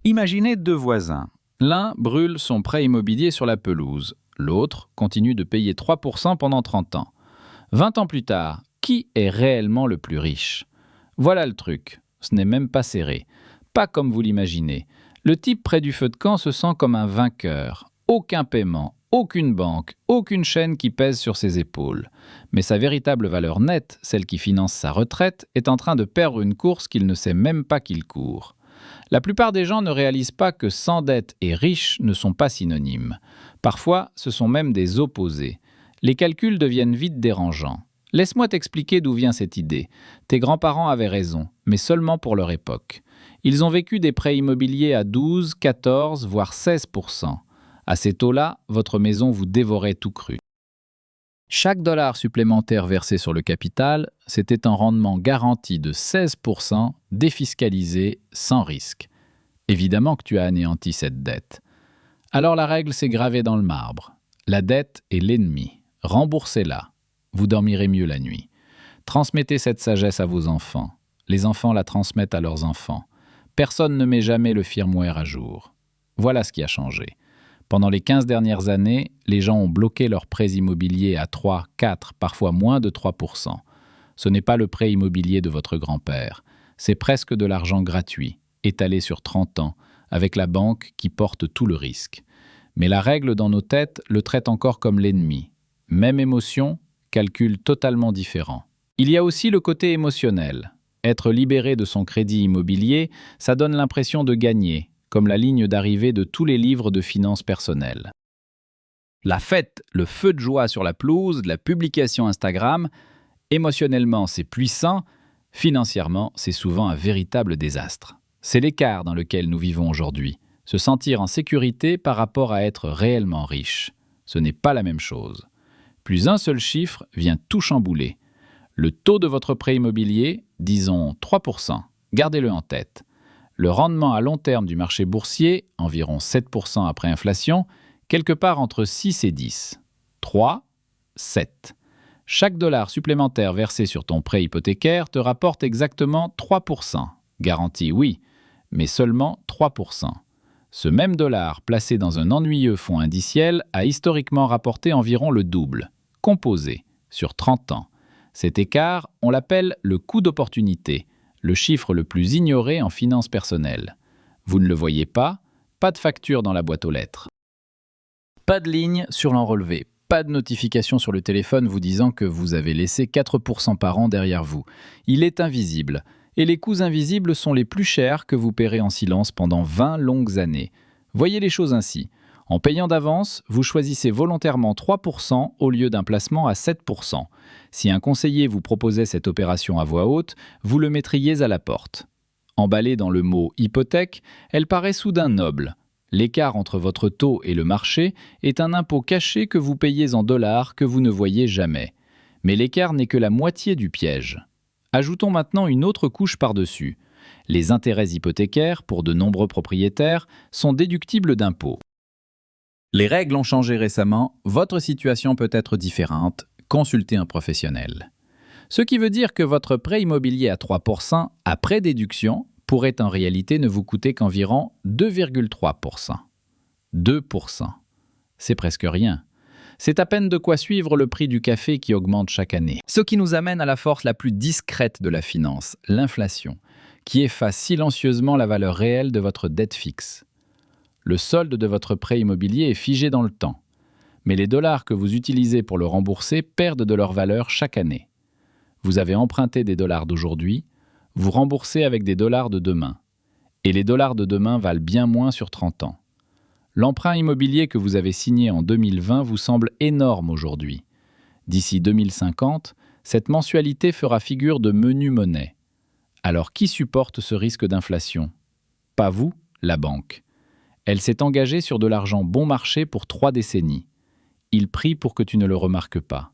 Imaginez deux voisins. L'un brûle son prêt immobilier sur la pelouse. L'autre continue de payer 3% pendant 30 ans. 20 ans plus tard, qui est réellement le plus riche? Voilà le truc. Ce n'est même pas serré. Pas comme vous l'imaginez. Le type près du feu de camp se sent comme un vainqueur. Aucun paiement, aucune banque, aucune chaîne qui pèse sur ses épaules. Mais sa véritable valeur nette, celle qui finance sa retraite, est en train de perdre une course qu'il ne sait même pas qu'il court. La plupart des gens ne réalisent pas que sans dette et riche ne sont pas synonymes. Parfois, ce sont même des opposés. Les calculs deviennent vite dérangeants. Laisse-moi t'expliquer d'où vient cette idée. Tes grands-parents avaient raison, mais seulement pour leur époque. Ils ont vécu des prêts immobiliers à 12, 14, voire 16%. À ces taux-là, votre maison vous dévorait tout cru. Chaque dollar supplémentaire versé sur le capital, c'était un rendement garanti de 16%, défiscalisé, sans risque. Évidemment que tu as anéanti cette dette. Alors la règle s'est gravée dans le marbre. La dette est l'ennemi. Remboursez-la. Vous dormirez mieux la nuit. Transmettez cette sagesse à vos enfants. Les enfants la transmettent à leurs enfants. Personne ne met jamais le firmware à jour. Voilà ce qui a changé. Pendant les 15 dernières années, les gens ont bloqué leurs prêts immobiliers à 3, 4, parfois moins de 3%. Ce n'est pas le prêt immobilier de votre grand-père. C'est presque de l'argent gratuit, étalé sur 30 ans, avec la banque qui porte tout le risque. Mais la règle dans nos têtes le traite encore comme l'ennemi. Même émotion, calcul totalement différent. Il y a aussi le côté émotionnel. Être libéré de son crédit immobilier, ça donne l'impression de gagner, comme la ligne d'arrivée de tous les livres de finances personnelles. La fête, le feu de joie sur la pelouse, la publication Instagram, émotionnellement c'est puissant, financièrement c'est souvent un véritable désastre. C'est l'écart dans lequel nous vivons aujourd'hui. Se sentir en sécurité par rapport à être réellement riche. Ce n'est pas la même chose. Plus un seul chiffre vient tout chambouler. Le taux de votre prêt immobilier, disons 3%, gardez-le en tête. Le rendement à long terme du marché boursier, environ 7% après inflation, quelque part entre 6 et 10. 3, 7. Chaque dollar supplémentaire versé sur ton prêt hypothécaire te rapporte exactement 3%. Garantie, oui, mais seulement 3%. Ce même dollar placé dans un ennuyeux fonds indiciel a historiquement rapporté environ le double, composé, sur 30 ans. Cet écart, on l'appelle le coût d'opportunité, le chiffre le plus ignoré en finances personnelles. Vous ne le voyez pas, pas de facture dans la boîte aux lettres. Pas de ligne sur l'enrelevé, pas de notification sur le téléphone vous disant que vous avez laissé 4% par an derrière vous. Il est invisible. Et les coûts invisibles sont les plus chers que vous paierez en silence pendant 20 longues années. Voyez les choses ainsi. En payant d'avance, vous choisissez volontairement 3% au lieu d'un placement à 7%. Si un conseiller vous proposait cette opération à voix haute, vous le mettriez à la porte. Emballée dans le mot hypothèque, elle paraît soudain noble. L'écart entre votre taux et le marché est un impôt caché que vous payez en dollars que vous ne voyez jamais. Mais l'écart n'est que la moitié du piège. Ajoutons maintenant une autre couche par-dessus. Les intérêts hypothécaires, pour de nombreux propriétaires, sont déductibles d'impôts. Les règles ont changé récemment, votre situation peut être différente, consultez un professionnel. Ce qui veut dire que votre prêt immobilier à 3% après déduction pourrait en réalité ne vous coûter qu'environ 2,3%. 2%. C'est presque rien. C'est à peine de quoi suivre le prix du café qui augmente chaque année. Ce qui nous amène à la force la plus discrète de la finance, l'inflation, qui efface silencieusement la valeur réelle de votre dette fixe. Le solde de votre prêt immobilier est figé dans le temps, mais les dollars que vous utilisez pour le rembourser perdent de leur valeur chaque année. Vous avez emprunté des dollars d'aujourd'hui, vous remboursez avec des dollars de demain. Et les dollars de demain valent bien moins sur 30 ans. L'emprunt immobilier que vous avez signé en 2020 vous semble énorme aujourd'hui. D'ici 2050, cette mensualité fera figure de menu monnaie. Alors qui supporte ce risque d'inflation? Pas vous, la banque. Elle s'est engagée sur de l'argent bon marché pour 3 décennies. Il prie pour que tu ne le remarques pas.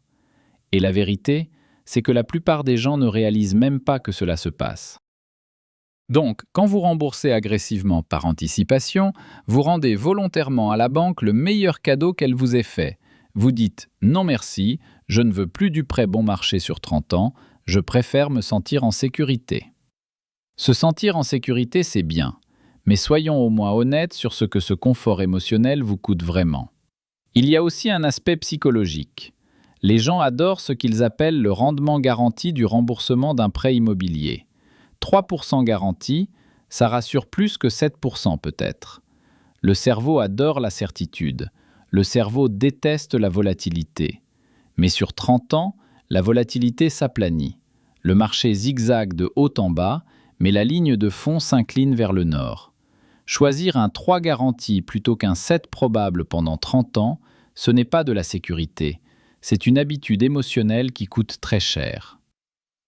Et la vérité, c'est que la plupart des gens ne réalisent même pas que cela se passe. Donc, quand vous remboursez agressivement par anticipation, vous rendez volontairement à la banque le meilleur cadeau qu'elle vous ait fait. Vous dites « Non merci, je ne veux plus du prêt bon marché sur 30 ans, je préfère me sentir en sécurité ». Se sentir en sécurité, c'est bien. Mais soyons au moins honnêtes sur ce que ce confort émotionnel vous coûte vraiment. Il y a aussi un aspect psychologique. Les gens adorent ce qu'ils appellent le rendement garanti du remboursement d'un prêt immobilier. 3% garanti, ça rassure plus que 7% peut-être. Le cerveau adore la certitude. Le cerveau déteste la volatilité. Mais sur 30 ans, la volatilité s'aplanit. Le marché zigzague de haut en bas, mais la ligne de fond s'incline vers le nord. Choisir un 3 garanti plutôt qu'un 7 probable pendant 30 ans, ce n'est pas de la sécurité. C'est une habitude émotionnelle qui coûte très cher.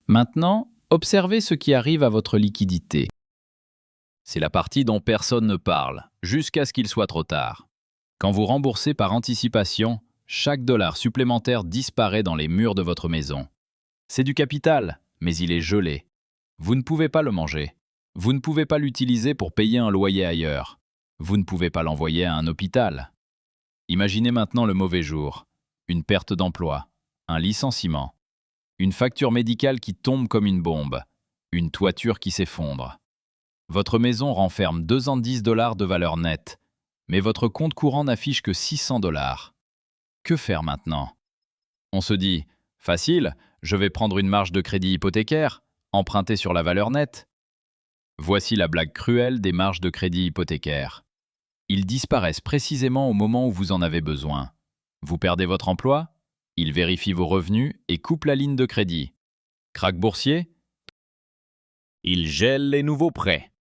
Maintenant, observez ce qui arrive à votre liquidité. C'est la partie dont personne ne parle, jusqu'à ce qu'il soit trop tard. Quand vous remboursez par anticipation, chaque dollar supplémentaire disparaît dans les murs de votre maison. C'est du capital, mais il est gelé. Vous ne pouvez pas le manger. Vous ne pouvez pas l'utiliser pour payer un loyer ailleurs. Vous ne pouvez pas l'envoyer à un hôpital. Imaginez maintenant le mauvais jour. Une perte d'emploi, un licenciement, une facture médicale qui tombe comme une bombe, une toiture qui s'effondre. Votre maison renferme 210 $ de valeur nette, mais votre compte courant n'affiche que 600 $. Que faire maintenant? On se dit, facile, je vais prendre une marge de crédit hypothécaire, emprunter sur la valeur nette. Voici la blague cruelle des marges de crédit hypothécaire. Ils disparaissent précisément au moment où vous en avez besoin. Vous perdez votre emploi, ils vérifient vos revenus et coupent la ligne de crédit. Krach boursier, ils gèlent les nouveaux prêts.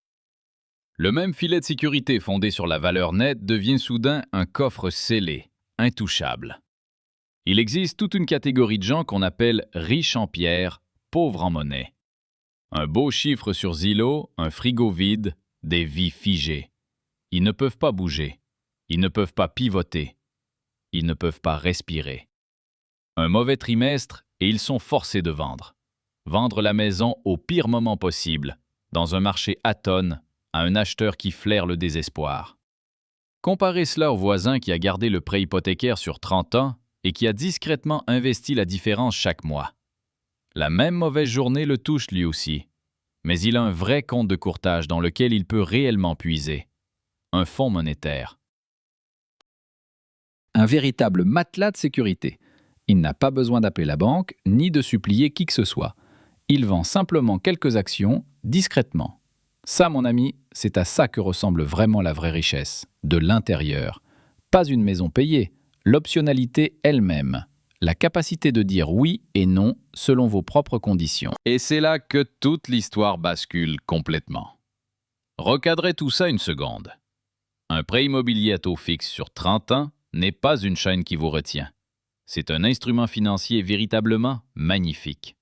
Le même filet de sécurité fondé sur la valeur nette devient soudain un coffre scellé, intouchable. Il existe toute une catégorie de gens qu'on appelle riches en pierre, pauvres en monnaie. Un beau chiffre sur Zillow, un frigo vide, des vies figées. Ils ne peuvent pas bouger, ils ne peuvent pas pivoter. Ils ne peuvent pas respirer. Un mauvais trimestre et ils sont forcés de vendre. Vendre la maison au pire moment possible, dans un marché atone, à un acheteur qui flaire le désespoir. Comparez cela au voisin qui a gardé le prêt hypothécaire sur 30 ans et qui a discrètement investi la différence chaque mois. La même mauvaise journée le touche lui aussi, mais il a un vrai compte de courtage dans lequel il peut réellement puiser. Un fonds monétaire. Un véritable matelas de sécurité. Il n'a pas besoin d'appeler la banque, ni de supplier qui que ce soit. Il vend simplement quelques actions, discrètement. Ça, mon ami, c'est à ça que ressemble vraiment la vraie richesse, de l'intérieur. Pas une maison payée, l'optionnalité elle-même. La capacité de dire oui et non selon vos propres conditions. Et c'est là que toute l'histoire bascule complètement. Recadrez tout ça une seconde. Un prêt immobilier à taux fixe sur 30 ans n'est pas une chaîne qui vous retient. C'est un instrument financier véritablement magnifique.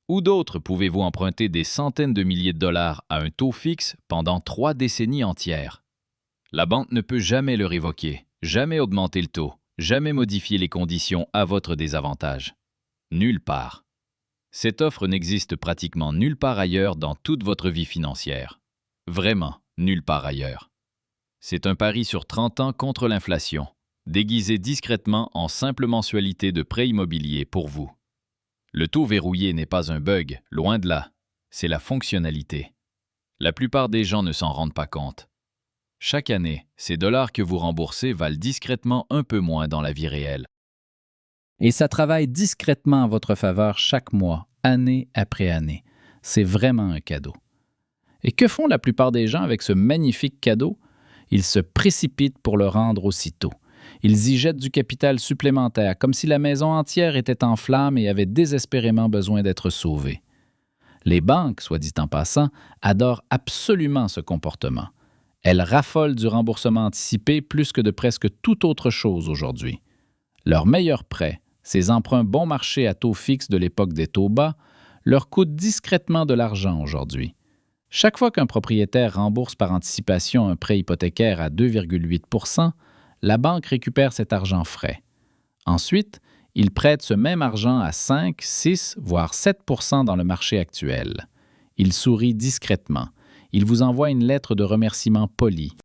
Où d'autres pouvez-vous emprunter des centaines de milliers de dollars à un taux fixe pendant 3 décennies entières? La banque ne peut jamais le révoquer, jamais augmenter le taux, jamais modifier les conditions à votre désavantage. Nulle part. Cette offre n'existe pratiquement nulle part ailleurs dans toute votre vie financière. Vraiment, nulle part ailleurs. C'est un pari sur 30 ans contre l'inflation, déguisé discrètement en simple mensualité de prêt immobilier pour vous. Le taux verrouillé n'est pas un bug, loin de là. C'est la fonctionnalité. La plupart des gens ne s'en rendent pas compte. Chaque année, ces dollars que vous remboursez valent discrètement un peu moins dans la vie réelle. Et ça travaille discrètement en votre faveur chaque mois, année après année. C'est vraiment un cadeau. Et que font la plupart des gens avec ce magnifique cadeau? Ils se précipitent pour le rendre aussitôt. Ils y jettent du capital supplémentaire, comme si la maison entière était en flammes et avait désespérément besoin d'être sauvée. Les banques, soit dit en passant, adorent absolument ce comportement. Elles raffolent du remboursement anticipé plus que de presque toute autre chose aujourd'hui. Leur meilleur prêt, ces emprunts bon marché à taux fixe de l'époque des taux bas, leur coûtent discrètement de l'argent aujourd'hui. Chaque fois qu'un propriétaire rembourse par anticipation un prêt hypothécaire à 2,8 %, la banque récupère cet argent frais. Ensuite, il prête ce même argent à 5, 6, voire 7 % dans le marché actuel. Il sourit discrètement. Il vous envoie une lettre de remerciement polie.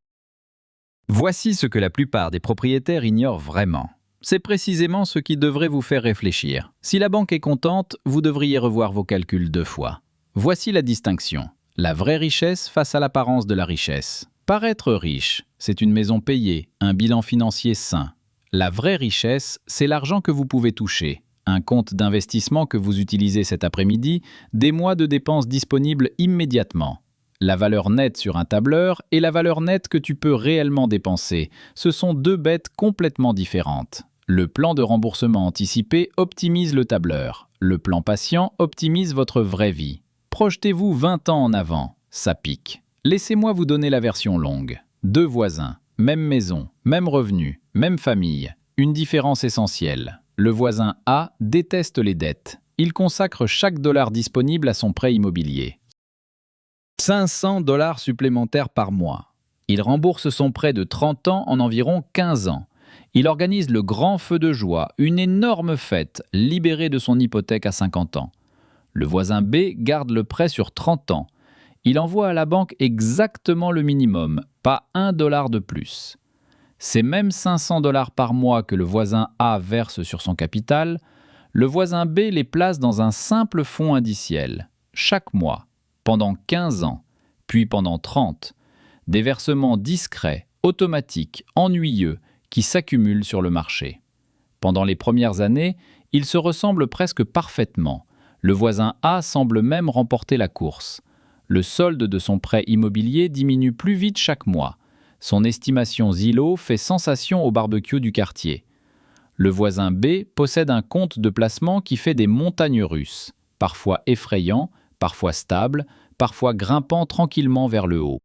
Voici ce que la plupart des propriétaires ignorent vraiment. C'est précisément ce qui devrait vous faire réfléchir. Si la banque est contente, vous devriez revoir vos calculs 2 fois. Voici la distinction. La vraie richesse face à l'apparence de la richesse. Paraître riche, c'est une maison payée, un bilan financier sain. La vraie richesse, c'est l'argent que vous pouvez toucher, un compte d'investissement que vous utilisez cet après-midi, des mois de dépenses disponibles immédiatement. La valeur nette sur un tableur et la valeur nette que tu peux réellement dépenser, ce sont deux bêtes complètement différentes. Le plan de remboursement anticipé optimise le tableur. Le plan patient optimise votre vraie vie. Projetez-vous 20 ans en avant, ça pique. Laissez-moi vous donner la version longue. 2 voisins, même maison, même revenu, même famille. Une différence essentielle. Le voisin A déteste les dettes. Il consacre chaque dollar disponible à son prêt immobilier. 500 dollars supplémentaires par mois. Il rembourse son prêt de 30 ans en environ 15 ans. Il organise le grand feu de joie, une énorme fête, libéré de son hypothèque à 50 ans. Le voisin B garde le prêt sur 30 ans. Il envoie à la banque exactement le minimum, pas $1 de plus. Ces mêmes 500 dollars par mois que le voisin A verse sur son capital, le voisin B les place dans un simple fonds indiciel, chaque mois, pendant 15 ans, puis pendant 30. Des versements discrets, automatiques, ennuyeux, qui s'accumulent sur le marché. Pendant les premières années, ils se ressemblent presque parfaitement. Le voisin A semble même remporter la course. Le solde de son prêt immobilier diminue plus vite chaque mois. Son estimation Zillow fait sensation au barbecue du quartier. Le voisin B possède un compte de placement qui fait des montagnes russes, parfois effrayants, parfois stables, parfois grimpant tranquillement vers le haut.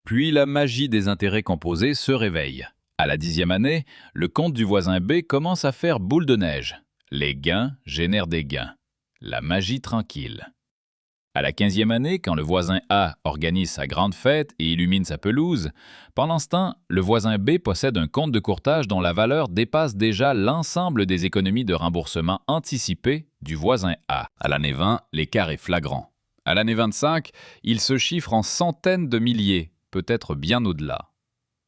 Puis la magie des intérêts composés se réveille. À la 10e année, le compte du voisin B commence à faire boule de neige. Les gains génèrent des gains. La magie tranquille. À la 15e année, quand le voisin A organise sa grande fête et illumine sa pelouse, pendant ce temps, le voisin B possède un compte de courtage dont la valeur dépasse déjà l'ensemble des économies de remboursement anticipées du voisin A. À l'année 20, l'écart est flagrant. À l'année 25, il se chiffre en centaines de milliers, peut-être bien au-delà.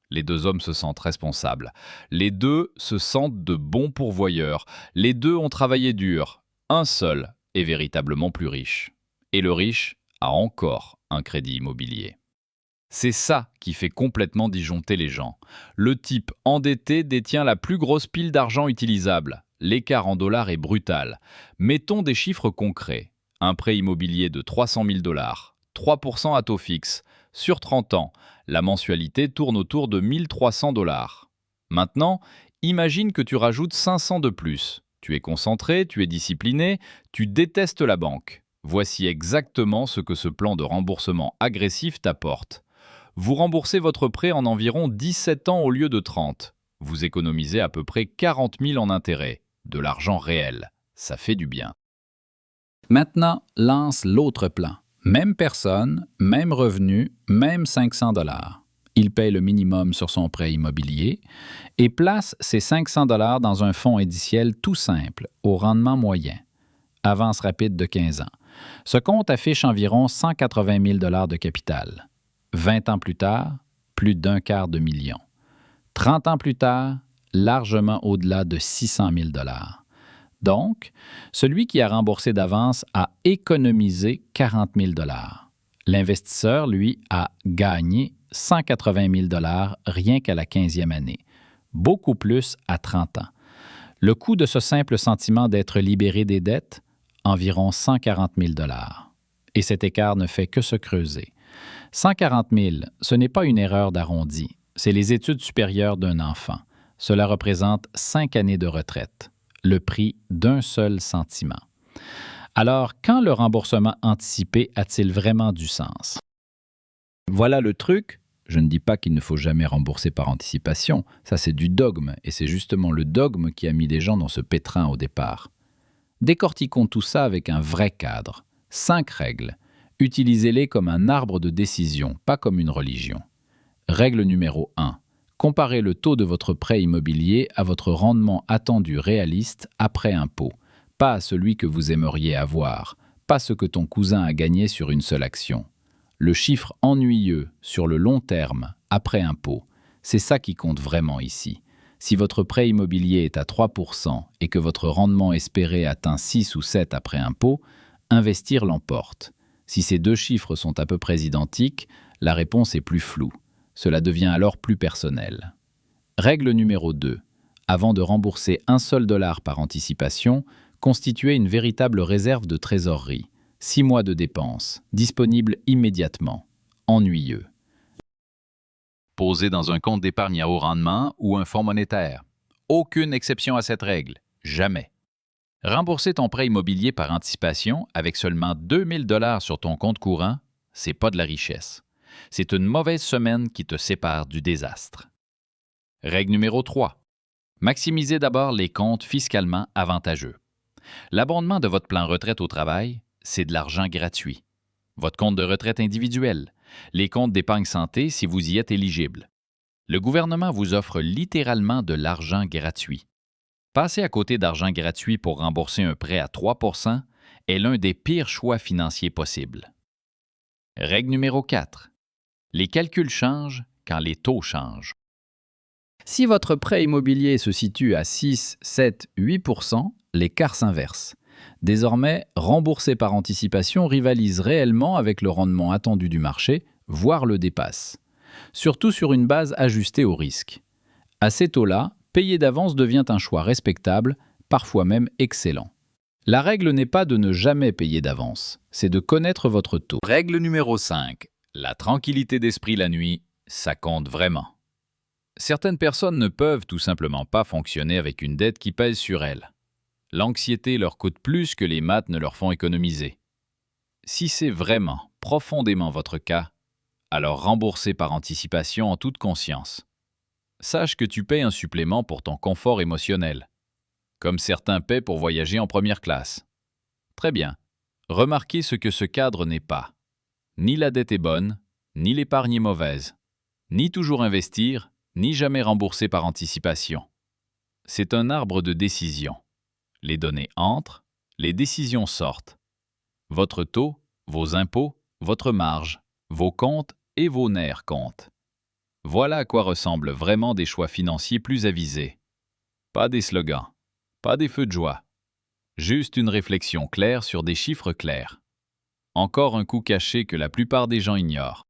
Les deux hommes se sentent responsables. Les deux se sentent de bons pourvoyeurs. Les deux ont travaillé dur. Un seul est véritablement plus riche. Et le riche a encore un crédit immobilier. C'est ça qui fait complètement disjoncter les gens. Le type endetté détient la plus grosse pile d'argent utilisable. L'écart en dollars est brutal. Mettons des chiffres concrets. Un prêt immobilier de 300 000 $, 3% à taux fixe, sur 30 ans, la mensualité tourne autour de 1 300 $. Maintenant, imagine que tu rajoutes 500 de plus. Tu es concentré, tu es discipliné, tu détestes la banque. Voici exactement ce que ce plan de remboursement agressif t'apporte. Vous remboursez votre prêt en environ 17 ans au lieu de 30. Vous économisez à peu près 40 000 en intérêts. De l'argent réel. Ça fait du bien. Maintenant, lance l'autre plan. Même personne, même revenu, même 500 $. Il paye le minimum sur son prêt immobilier et place ces 500 $ dans un fonds indiciel tout simple, au rendement moyen. Avance rapide de 15 ans. Ce compte affiche environ 180 000 $ de capital. 20 ans plus tard, plus d'1/4 million. 30 ans plus tard, largement au-delà de 600 000 $. Donc, celui qui a remboursé d'avance a économisé 40 000 $. L'investisseur, lui, a gagné 180 000 $ rien qu'à la 15e année. Beaucoup plus à 30 ans. Le coût de ce simple sentiment d'être libéré des dettes, environ 140 000 $. Et cet écart ne fait que se creuser. 140 000, ce n'est pas une erreur d'arrondi, c'est les études supérieures d'un enfant. Cela représente 5 années de retraite, le prix d'un seul sentiment. Alors, quand le remboursement anticipé a-t-il vraiment du sens? Voilà le truc. Je ne dis pas qu'il ne faut jamais rembourser par anticipation. Ça, c'est du dogme, et c'est justement le dogme qui a mis les gens dans ce pétrin au départ. Décortiquons tout ça avec un vrai cadre. 5 règles. Utilisez-les comme un arbre de décision, pas comme une religion. Règle numéro 1. Comparez le taux de votre prêt immobilier à votre rendement attendu réaliste après impôt, pas à celui que vous aimeriez avoir, pas ce que ton cousin a gagné sur une seule action. Le chiffre ennuyeux sur le long terme, après impôt, c'est ça qui compte vraiment ici. Si votre prêt immobilier est à 3% et que votre rendement espéré atteint 6 ou 7 après impôt, investir l'emporte. Si ces deux chiffres sont à peu près identiques, la réponse est plus floue. Cela devient alors plus personnel. Règle numéro 2. Avant de rembourser un seul dollar par anticipation, constituez une véritable réserve de trésorerie. 6 mois de dépenses, disponibles immédiatement. Ennuyeux. Posé dans un compte d'épargne à haut rendement ou un fonds monétaire. Aucune exception à cette règle. Jamais. Rembourser ton prêt immobilier par anticipation avec seulement 2000 $ sur ton compte courant, c'est pas de la richesse. C'est une mauvaise semaine qui te sépare du désastre. Règle numéro 3. Maximisez d'abord les comptes fiscalement avantageux. L'abondement de votre plan retraite au travail, c'est de l'argent gratuit. Votre compte de retraite individuel, les comptes d'épargne santé si vous y êtes éligible. Le gouvernement vous offre littéralement de l'argent gratuit. Passer à côté d'argent gratuit pour rembourser un prêt à 3 % est l'un des pires choix financiers possibles. Règle numéro 4. Les calculs changent quand les taux changent. Si votre prêt immobilier se situe à 6, 7, 8 %, l'écart s'inverse. Désormais, rembourser par anticipation rivalise réellement avec le rendement attendu du marché, voire le dépasse. Surtout sur une base ajustée au risque. À ces taux-là, payer d'avance devient un choix respectable, parfois même excellent. La règle n'est pas de ne jamais payer d'avance, c'est de connaître votre taux. Règle numéro 5. La tranquillité d'esprit la nuit, ça compte vraiment. Certaines personnes ne peuvent tout simplement pas fonctionner avec une dette qui pèse sur elles. L'anxiété leur coûte plus que les maths ne leur font économiser. Si c'est vraiment, profondément votre cas, alors remboursez par anticipation en toute conscience. Sache que tu paies un supplément pour ton confort émotionnel, comme certains paient pour voyager en première classe. Très bien. Remarquez ce que ce cadre n'est pas. Ni la dette est bonne, ni l'épargne est mauvaise, ni toujours investir, ni jamais rembourser par anticipation. C'est un arbre de décision. Les données entrent, les décisions sortent. Votre taux, vos impôts, votre marge, vos comptes et vos nerfs comptent. Voilà à quoi ressemblent vraiment des choix financiers plus avisés. Pas des slogans, pas des feux de joie. Juste une réflexion claire sur des chiffres clairs. Encore un coup caché que la plupart des gens ignorent.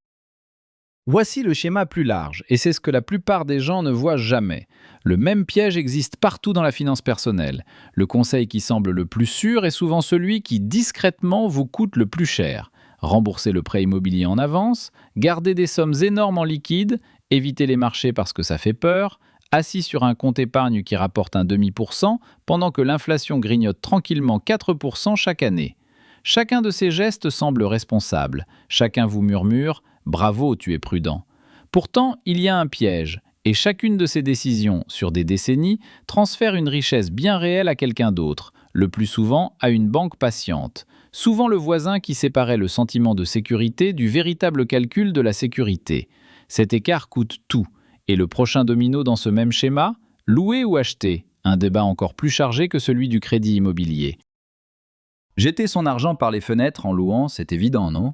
Voici le schéma plus large, et c'est ce que la plupart des gens ne voient jamais. Le même piège existe partout dans la finance personnelle. Le conseil qui semble le plus sûr est souvent celui qui discrètement vous coûte le plus cher. Rembourser le prêt immobilier en avance, garder des sommes énormes en liquide, éviter les marchés parce que ça fait peur, assis sur un compte épargne qui rapporte un demi% pendant que l'inflation grignote tranquillement 4% chaque année. Chacun de ces gestes semble responsable. Chacun vous murmure « Bravo, tu es prudent ». Pourtant, il y a un piège, et chacune de ces décisions, sur des décennies, transfère une richesse bien réelle à quelqu'un d'autre, le plus souvent à une banque patiente. Souvent le voisin qui séparait le sentiment de sécurité du véritable calcul de la sécurité. Cet écart coûte tout. Et le prochain domino dans ce même schéma, louer ou acheter, un débat encore plus chargé que celui du crédit immobilier. Jeter son argent par les fenêtres en louant, c'est évident, non ?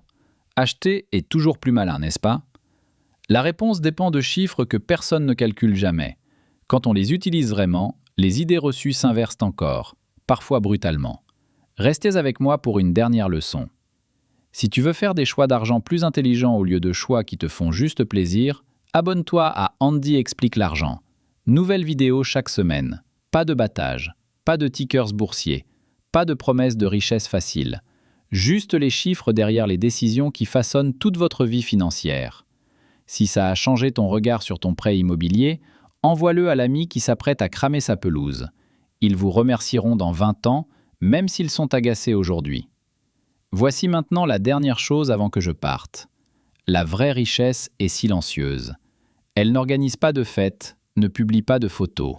Acheter est toujours plus malin, n'est-ce pas ? La réponse dépend de chiffres que personne ne calcule jamais. Quand on les utilise vraiment, les idées reçues s'inversent encore, parfois brutalement. Restez avec moi pour une dernière leçon. Si tu veux faire des choix d'argent plus intelligents au lieu de choix qui te font juste plaisir, abonne-toi à Andy explique l'argent. Nouvelle vidéo chaque semaine. Pas de battage, pas de tickers boursiers, pas de promesses de richesse facile. Juste les chiffres derrière les décisions qui façonnent toute votre vie financière. Si ça a changé ton regard sur ton prêt immobilier, envoie-le à l'ami qui s'apprête à cramer sa pelouse. Ils vous remercieront dans 20 ans, même s'ils sont agacés aujourd'hui. Voici maintenant la dernière chose avant que je parte. La vraie richesse est silencieuse. Elle n'organise pas de fêtes, ne publie pas de photos.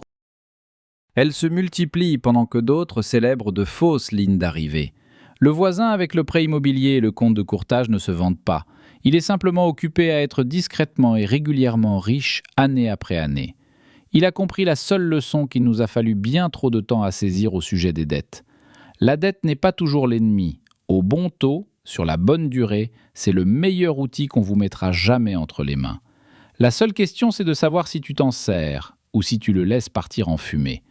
Elle se multiplie pendant que d'autres célèbrent de fausses lignes d'arrivée. Le voisin avec le prêt immobilier et le compte de courtage ne se vante pas. Il est simplement occupé à être discrètement et régulièrement riche année après année. Il a compris la seule leçon qu'il nous a fallu bien trop de temps à saisir au sujet des dettes. La dette n'est pas toujours l'ennemi. Au bon taux, sur la bonne durée, c'est le meilleur outil qu'on vous mettra jamais entre les mains. La seule question, c'est de savoir si tu t'en sers ou si tu le laisses partir en fumée.